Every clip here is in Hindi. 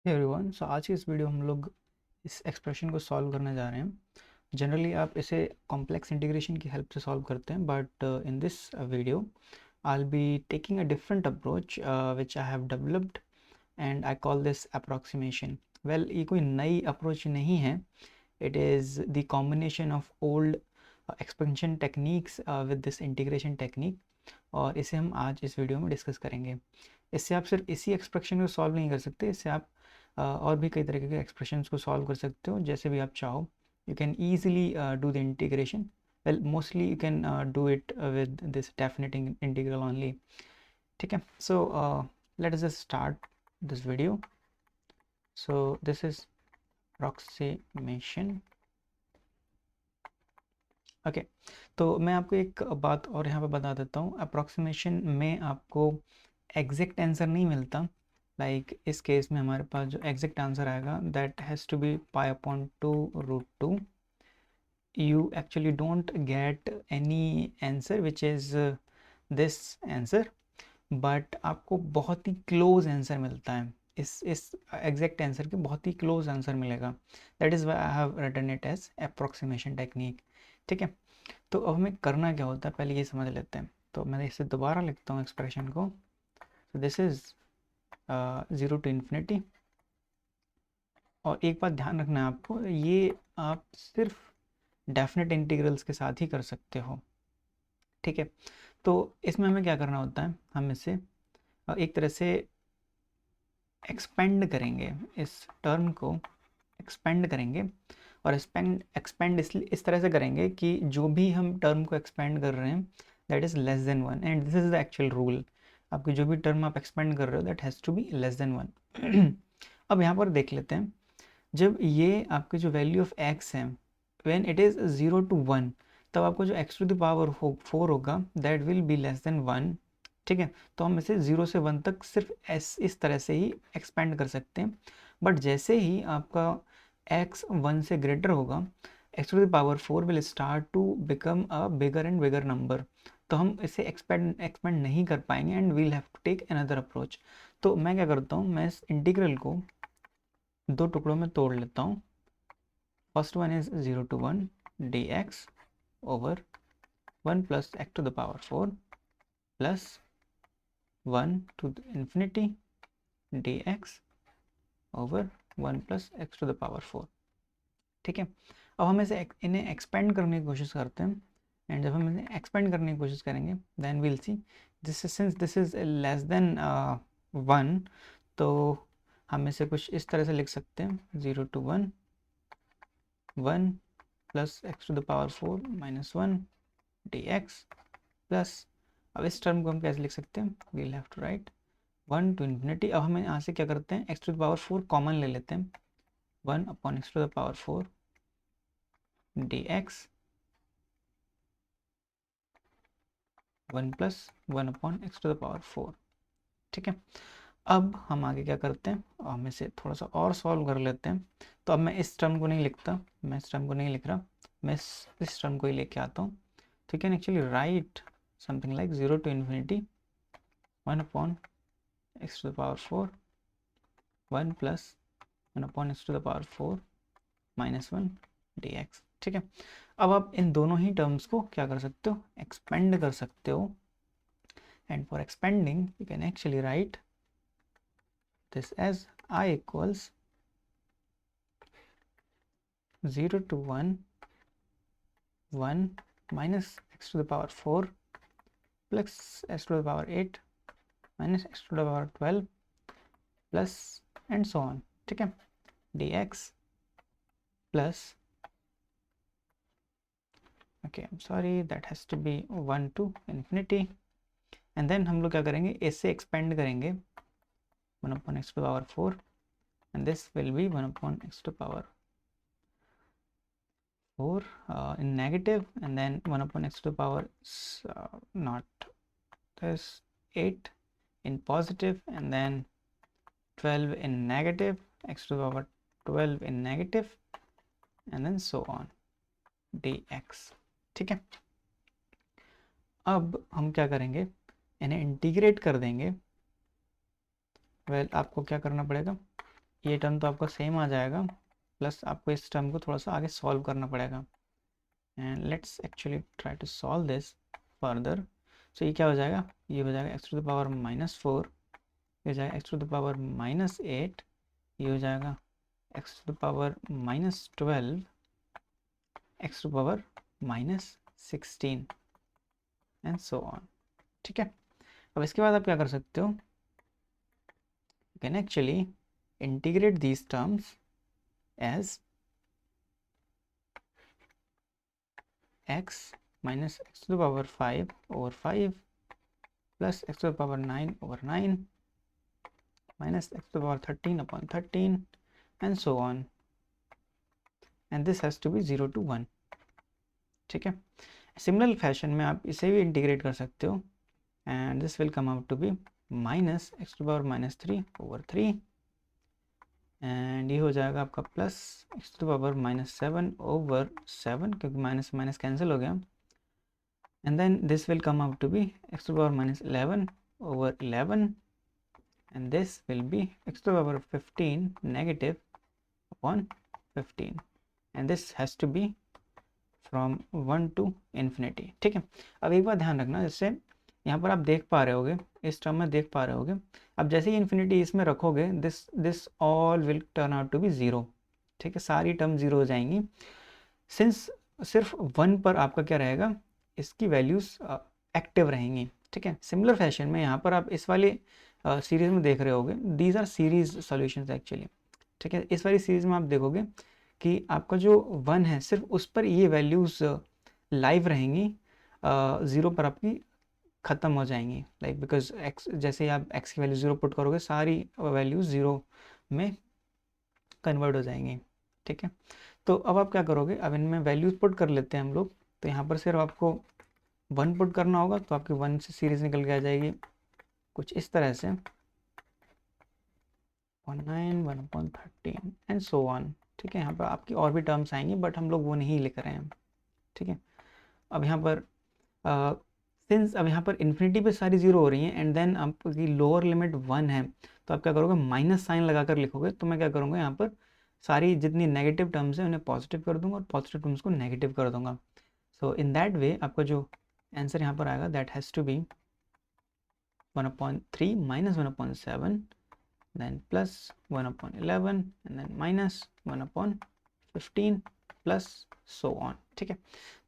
एवरीवन, सो आज की इस वीडियो हम लोग इस एक्सप्रेशन को सॉल्व करने जा रहे हैं। जनरली आप इसे कॉम्प्लेक्स इंटीग्रेशन की हेल्प से सॉल्व करते हैं, but in this video I will be taking a different approach which I have developed and I call this approximation. Well, ये कोई नई अप्रोच नहीं है। It is the combination of old expansion techniques with this integration technique, और इसे हम आज इस वीडियो में डिस्कस करेंगे। इससे आप सिर्फ इसी एक्सप्रेशन को सॉल्व नहीं कर सकते, इससे आप और भी कई तरीके के एक्सप्रेशंस को सॉल्व कर सकते हो, जैसे भी आप चाहो। You can easily do the integration. Well, mostly you can do it with this definite integral only. ठीक है, सो let us just start this video. So this is approximation. Okay, तो मैं आपको एक बात और यहाँ पे बता देता हूँ। अप्रॉक्सीमेशन में आपको एग्जैक्ट आंसर नहीं मिलता। लाइक इस केस में हमारे पास जो एग्जैक्ट आंसर आएगा that has to be π/2√2। you actually don't get any answer which is this answer, but आपको बहुत ही क्लोज आंसर मिलता है। इस एग्जैक्ट आंसर के बहुत ही क्लोज आंसर मिलेगा। That is why I have written it as approximation technique. ठीक है, तो अब हमें करना क्या होता है पहले ये समझ लेते हैं। तो मैं इसे दोबारा लिखता हूँ एक्सप्रेशन को। तो दिस इज़ 0 to infinity। और एक बात ध्यान रखना है आपको, ये आप सिर्फ डेफिनेट इंटीग्रल्स के साथ ही कर सकते हो। ठीक है, तो इसमें हमें क्या करना होता है, हम इसे एक तरह से एक्सपेंड करेंगे, इस टर्म को एक्सपेंड करेंगे। और एक्सपेंड इस तरह से करेंगे कि जो भी हम टर्म को एक्सपेंड कर रहे हैं that is less than 1, and this is the actual rule. आपकी जो भी टर्म आप एक्सपेंड कर रहे हो that has to be less than 1। अब यहाँ पर देख लेते हैं, जब ये आपकी जो वैल्यू ऑफ एक्स है व्हेन इट इज़ 0 to 1, तब आपको जो x टू द पावर 4 होगा that will be less than 1। ठीक है, तो हम इसे 0 से 1 तक सिर्फ इस तरह से ही एक्सपेंड कर सकते हैं। बट जैसे ही आपका x 1 से ग्रेटर होगा, x to the power 4 will start to become a bigger and bigger number. तो हम इसे एक्सपेंड नहीं कर पाएंगे and we'll have to take another approach. तो मैं क्या करता हूँ, मैं इस इंटीग्रल को दो टुकड़ों में तोड़ लेता हूँ। First one is 0 to 1 dx over 1 plus x to the power 4 plus 1 to the infinity dx over 1 plus x to the power 4। ठीक है, अब हम इन्हें एक्सपेंड करने की कोशिश करते हैं, एंड जब हम इन्हें एक्सपेंड करने की कोशिश करेंगे then will see this, since this is less than 1, तो हम इसे कुछ इस तरह से लिख सकते हैं, 0 to 1 1 plus x to the power 4 minus 1 dx plus, अब इस टर्म को हम कैसे लिख सकते हैं, we'll have to write 1 to infinity। अब हम यहाँ से क्या करते हैं, x to the power 4 common ले लेते हैं, 1 upon x to the power 4 dx 1 plus 1 upon x to the power 4। ठीक है, अब हम आगे क्या करते हैं, हम इसे थोड़ा सा और सॉल्व कर लेते हैं। तो अब मैं इस टर्म को नहीं लिखता, मैं इस टर्म को नहीं लिख रहा, मैं इस टर्म को ही लेके आता हूँ। तो you can actually write something like 0 to infinity 1 upon x to the power 4 1 plus 1 upon x to the power 4 minus 1 dx। ठीक है, अब आप इन दोनों ही टर्म्स को क्या कर सकते हो, एक्सपेंड कर सकते हो। And for expanding you can actually right this as I equals 0 to 1 1 minus x to the power 4 plus x to the power 8 minus x to the power 12 plus and so on। ठीक है, dx plus, okay I'm sorry that has to be 1 to infinity, and then हम लोग क्या करेंगे, इससे एक्सपेंड करेंगे 1 upon x to the power 4 and this will be 1 upon x to the power 4 in negative, and then 1 upon x to the power not this 8 in positive, and then 12 in negative, x to the power 12 in negative, and then so on dx। ठीक है, अब हम क्या करेंगे, इन्हें इंटीग्रेट कर देंगे। वेल, आपको क्या करना पड़ेगा, ये टर्म तो आपका सेम आ जाएगा, प्लस आपको इस टर्म को थोड़ा सा आगे सॉल्व करना पड़ेगा। And let's actually try to solve this further. So ये क्या हो जाएगा, ये हो जाएगा एक्स टू द पावर -4, ये हो जाएगा एक्स टू द पावर -8, ये हो जाएगा x to the power -12, x to power -16 and so on. ठीक है, अब इसके बाद आप क्या कर सकते हो, you can actually integrate these terms as x minus x to the power 5 over 5 plus x to the power 9 over 9 minus x to the power 13 upon 13 and so on, and this has to be 0 to 1। ठीक है, सिमिलर फैशन में आप इसे भी इंटीग्रेट कर सकते हो and this will come out to be minus x to power -3 over 3 and ये हो जाएगा आपका plus x to power -7 over 7, क्योंकि माइनस माइनस कैंसिल हो गया, and then this will come out to be x to the power -11 over 11, and this will be x to the power 15 negative upon 15, and this has to be from 1 to infinity। ठीक है, अब एक बात ध्यान रखना, जैसे यहाँ पर आप देख पा रहे होगे, इस टर्म में देख पा रहे होगे, अब जैसे ही इन्फिनिटी इसमें रखोगे this all will turn out to be 0। ठीक है, सारी टर्म 0 हो जाएंगी, सिंस सिर्फ 1 पर आपका क्या रहेगा, इसकी वैल्यूज़ एक्टिव रहेंगी। ठीक है, सिमिलर फैशन में यहाँ पर आप इस वाले सीरीज़ में देख रहे होगे, these R series solutions actually. ठीक है, इस वाली सीरीज़ में आप देखोगे कि आपका जो 1 है सिर्फ उस पर ये वैल्यूज़ लाइव रहेंगी, 0 पर आपकी ख़त्म हो जाएंगी, लाइक बिकॉज एक्स, जैसे आप एक्स की वैल्यू 0 पुट करोगे सारी वैल्यूज़ 0 में कन्वर्ट हो जाएंगी। ठीक है, तो अब आप क्या करोगे, अब इनमें वैल्यूज़ पुट कर लेते हैं हम लोग, तो यहाँ पर सिर्फ आपको 1 पुट करना होगा, तो आपकी 1 से सीरीज़ निकल के आ जाएगी कुछ इस तरह से 1/9 1/13 एंड सो ऑन। ठीक है, यहाँ पर आपकी और भी टर्म्स आएंगी बट हम लोग वो नहीं लिख रहे हैं। ठीक है, अब यहाँ पर सिंस अब यहाँ पर इन्फिनिटी पे सारी 0 हो रही हैं एंड देन आपकी लोअर लिमिट 1 है, तो आप क्या करोगे, माइनस साइन लगाकर लिखोगे, तो मैं क्या करूँगा, यहाँ पर सारी जितनी नेगेटिव टर्म्स हैं उन्हें पॉजिटिव कर दूंगा और पॉजिटिव टर्म्स को नेगेटिव कर दूंगा। सो इन दैट वे आपका जो आंसर यहाँ पर आएगा that has to be 1/3 minus 1/7 then plus 1/11 and then minus 1/15 plus so on। ठीक है,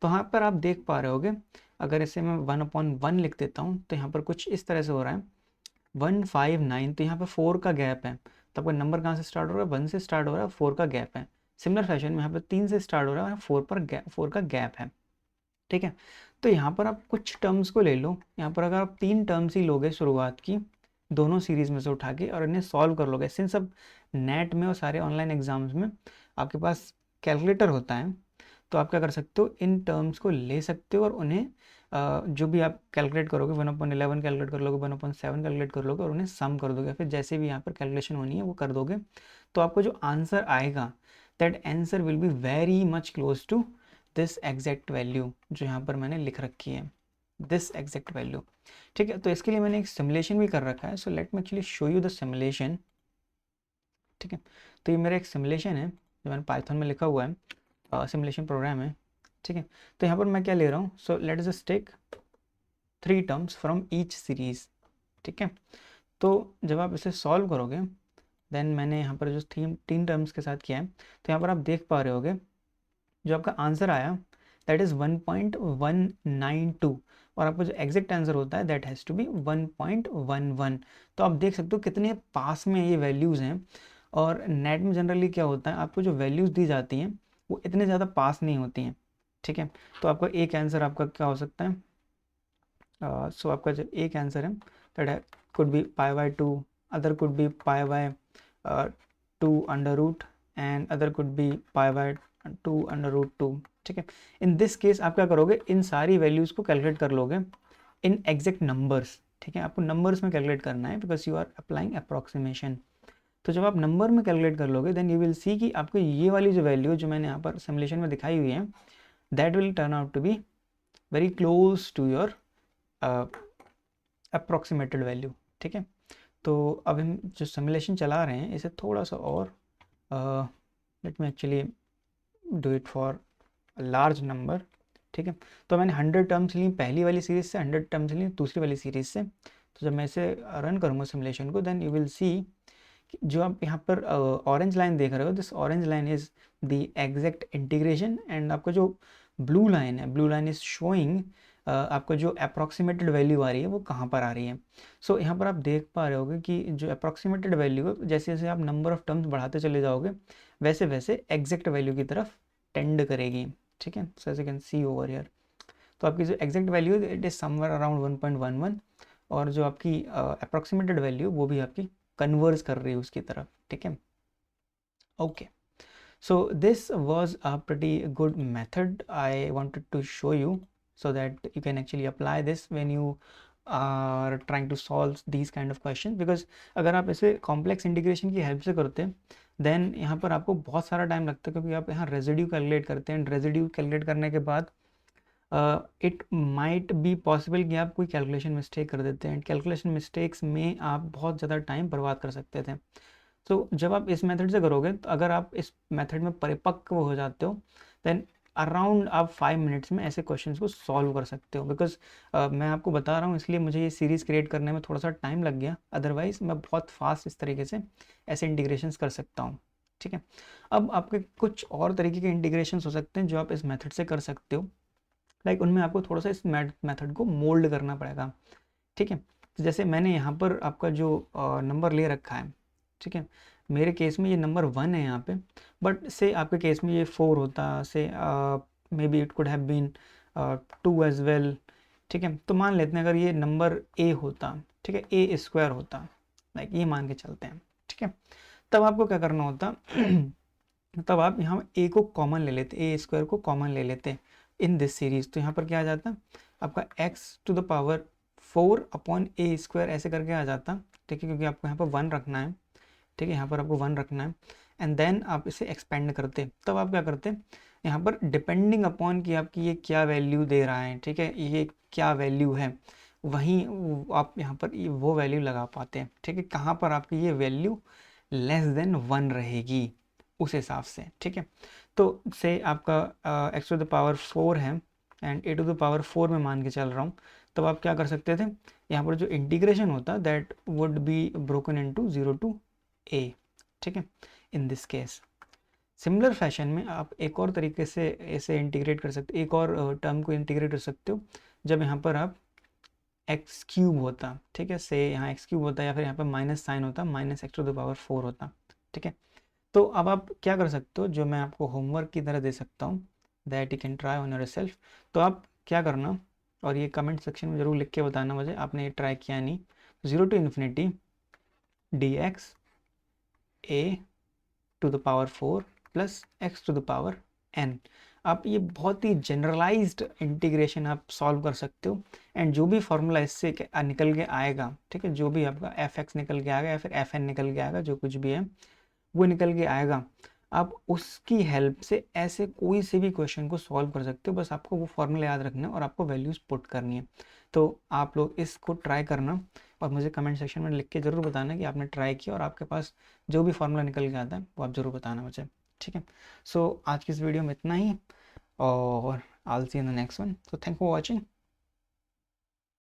तो यहाँ पर आप देख पा रहे होगे, अगर इसे मैं 1/1 लिख देता हूँ तो यहाँ पर कुछ इस तरह से हो रहा है 159, तो यहाँ पर 4 का गैप है, तो आपका नंबर कहाँ से स्टार्ट हो रहा है, 1 से स्टार्ट हो रहा है, 4 का गैप है। सिमिलर फैशन में यहाँ पर 3 से स्टार्ट हो रहा है, 4 का गैप है। ठीक है, तो यहाँ पर आप कुछ टर्म्स को ले लो, यहाँ पर अगर आप 3 टर्म्स ही लोगे शुरुआत की दोनों सीरीज़ में से उठा के और इन्हें सॉल्व कर लोगे, सिंस अब नेट में और सारे ऑनलाइन एग्जाम्स में आपके पास कैलकुलेटर होता है, तो आप क्या कर सकते हो, इन टर्म्स को ले सकते हो और उन्हें जो भी आप कैलकुलेट करोगे 1/11 कैलकुलेट कर लोगे, 1/7 कैलकुलेट कर लोगे और उन्हें सम कर दोगे, फिर जैसे भी यहाँ पर कैलकुलेशन होनी है वो कर दोगे, तो आपको जो आंसर आएगा that answer will be very much close to this exact value जो यहाँ पर मैंने लिख रखी है, दिस एग्जैक्ट वैल्यू। ठीक है, तो इसके लिए मैंने एक सिमुलेशन भी कर रखा है, so let me actually show you the simulation. ठीक है, तो ये मेरा एक सिमुलेशन है जो मैंने पाइथन में लिखा हुआ है, सिमुलेशन प्रोग्राम है। ठीक है, तो यहाँ पर मैं क्या ले रहा हूँ, so let us just take 3 terms from each series. ठीक है, तो जब आप इसे सॉल्व करोगे देन मैंने यहाँ पर जो 3 टर्म्स के साथ किया है, तो यहाँ पर आप देख पा रहे होगे जो आपका आंसर आया दैट इज़ 1.192 और आपका जो एग्जैक्ट आंसर होता है दैट हैज़ टू बी 1.11। तो आप देख सकते हो कितने पास में ये वैल्यूज़ हैं, और नेट में जनरली क्या होता है, आपको जो वैल्यूज़ दी जाती हैं वो इतने ज़्यादा पास नहीं होती हैं। ठीक है, तो आपका एक आंसर आपका क्या हो सकता है, सो आपका जो एक आंसर है that could be π/2, other could be π/2 under root and other could be π/2 under root 2। ठीक है, इन दिस केस आप क्या करोगे, इन सारी वैल्यूज़ को कैलकुलेट कर लोगे इन एग्जैक्ट नंबर्स। ठीक है, आपको नंबर्स में कैलकुलेट करना है because you are applying approximation. तो जब आप नंबर में कैलकुलेट कर लोगे देन यू विल सी कि आपको ये वाली जो वैल्यू जो मैंने यहाँ पर सिमुलेशन में दिखाई हुई है that will turn out to be very close to your approximated value. ठीक है, तो अब हम जो सिमुलेशन चला रहे हैं इसे थोड़ा सा और let me actually do it for large number, ठीक है। तो मैंने 100 टर्म्स ली पहली वाली सीरीज से, 100 टर्म्स ली दूसरी वाली सीरीज से। तो जब मैं इसे रन करूँगा सिमुलेशन को, देन यू विल सी जो आप यहाँ पर ऑरेंज लाइन देख रहे हो, this orange line is the exact integration, and आपका जो ब्लू लाइन है, ब्लू लाइन इज शोइंग आपका जो अप्रॉक्सीमेटेड वैल्यू आ रही है वो कहाँ पर आ रही है। सो यहाँ पर आप देख पा रहे होगे कि जो अप्रॉक्सीमेटेड वैल्यू है, जैसे जैसे आप नंबर ऑफ टर्म्स बढ़ाते चले जाओगे वैसे वैसे एग्जैक्ट वैल्यू की तरफ टेंड करेगी, ठीक है। So as you can see over here, तो आपकी जो एग्जैक्ट वैल्यू है इट इज समवेयर अराउंड 1.11, और जो आपकी अप्रॉक्सीमेटेड वैल्यू वो भी आपकी कन्वर्स कर रही है उसकी तरफ, ठीक है। Okay, so this was a pretty good method I wanted to show you so that you can actually apply this when you are trying to solve these kind of questions, because अगर आप इसे complex integration की help से करते हैं then यहाँ पर आपको बहुत सारा टाइम लगता है, क्योंकि आप यहाँ रेजिड्यू कैलकुलेट करते हैं, रेजिड्यू कैलकुलेट करने के बाद इट माइट बी पॉसिबल कि आप कोई कैलकुलेशन मिस्टेक कर देते हैं, कैलकुलेशन मिस्टेक्स में आप बहुत ज़्यादा टाइम बर्बाद कर सकते थे। तो जब आप इस मेथड से करोगे, तो अगर आप इस मेथड में परिपक्व हो जाते हो देन अराउंड आप 5 मिनट्स में ऐसे क्वेश्चंस को सॉल्व कर सकते हो। बिकॉज मैं आपको बता रहा हूँ इसलिए मुझे ये सीरीज़ क्रिएट करने में थोड़ा सा टाइम लग गया, अदरवाइज मैं बहुत फास्ट इस तरीके से ऐसे इंटीग्रेशंस कर सकता हूँ, ठीक है। अब आपके कुछ और तरीके के इंटीग्रेशंस हो सकते हैं जो आप इस मेथड से कर सकते हो, लाइक उनमें आपको थोड़ा सा इस मेथड को मोल्ड करना पड़ेगा, ठीक है। तो जैसे मैंने यहाँ पर आपका जो नंबर ले रखा है, ठीक है, मेरे केस में ये नंबर 1 है यहाँ पे, बट से आपके केस में ये 4 होता, say maybe it could have been 2 as well, ठीक है। तो मान लेते हैं अगर ये नंबर ए होता, ठीक है, ए स्क्वायर होता, लाइक ये मान के चलते हैं, ठीक है। तब आपको क्या करना होता तब आप यहाँ ए को कॉमन ले लेते, ए स्क्वायर को कॉमन ले लेते इन दिस सीरीज। तो यहाँ पर क्या आ जाता आपका x to the power 4 upon a square ऐसे करके आ जाता, ठीक है, क्योंकि आपको यहाँ पर 1 रखना है, ठीक है, यहाँ पर आपको 1 रखना है। एंड देन आप इसे एक्सपेंड करते, तब आप क्या करते यहाँ पर डिपेंडिंग अपॉन कि आपकी ये क्या वैल्यू दे रहा है, ठीक है, ये क्या वैल्यू है, वहीं आप यहाँ पर वो वैल्यू लगा पाते हैं, ठीक है, कहाँ पर आपकी ये वैल्यू लेस देन 1 रहेगी उस हिसाब से, ठीक है। तो से आपका x टू द पावर 4 है and a to the power 4 में मान के चल रहा हूँ, तब आप क्या कर सकते थे, यहाँ पर जो इंटीग्रेशन होता that would be broken into 0 to a, ठीक है, in this case. Similar fashion में आप एक और तरीके से इसे इंटीग्रेट कर सकते, एक और टर्म को इंटीग्रेट कर सकते हो, जब यहाँ पर आप एक्स क्यूब होता, ठीक है, से यहाँ एक्स क्यूब होता या फिर यहाँ पर माइनस साइन होता, minus x to the power 4 होता, ठीक है। तो अब आप क्या कर सकते हो, जो मैं आपको होमवर्क की तरह दे सकता हूँ, that you can try on your self. तो आप क्या करना, और ये कमेंट सेक्शन में ज़रूर लिख के बताना मुझे आपने ये ट्राई किया नहीं। 0 to infinity d x a to the power 4 plus x to the power n. आप ये बहुत ही जनरलाइज्ड इंटीग्रेशन आप सॉल्व कर सकते हो, एंड जो भी फॉर्मूला इससे निकल के आएगा, ठीक है, जो भी आपका एफ एक्स निकल के आएगा या फिर एफ एन निकल के आएगा, जो कुछ भी है वो निकल के आएगा, आप उसकी हेल्प से ऐसे कोई से भी क्वेश्चन को सॉल्व कर सकते हो। बस आपको वो फॉर्मूला याद रखना है और आपको वैल्यूज पुट करनी है। तो आप लोग इसको ट्राई करना और मुझे कमेंट सेक्शन में लिख के ज़रूर बताना कि आपने ट्राई किया और आपके पास जो भी फॉर्मूला निकल के आता है वो आप ज़रूर बताना मुझे, ठीक है। सो आज की इस वीडियो में इतना ही, और I will see in the next one. So thank for watching.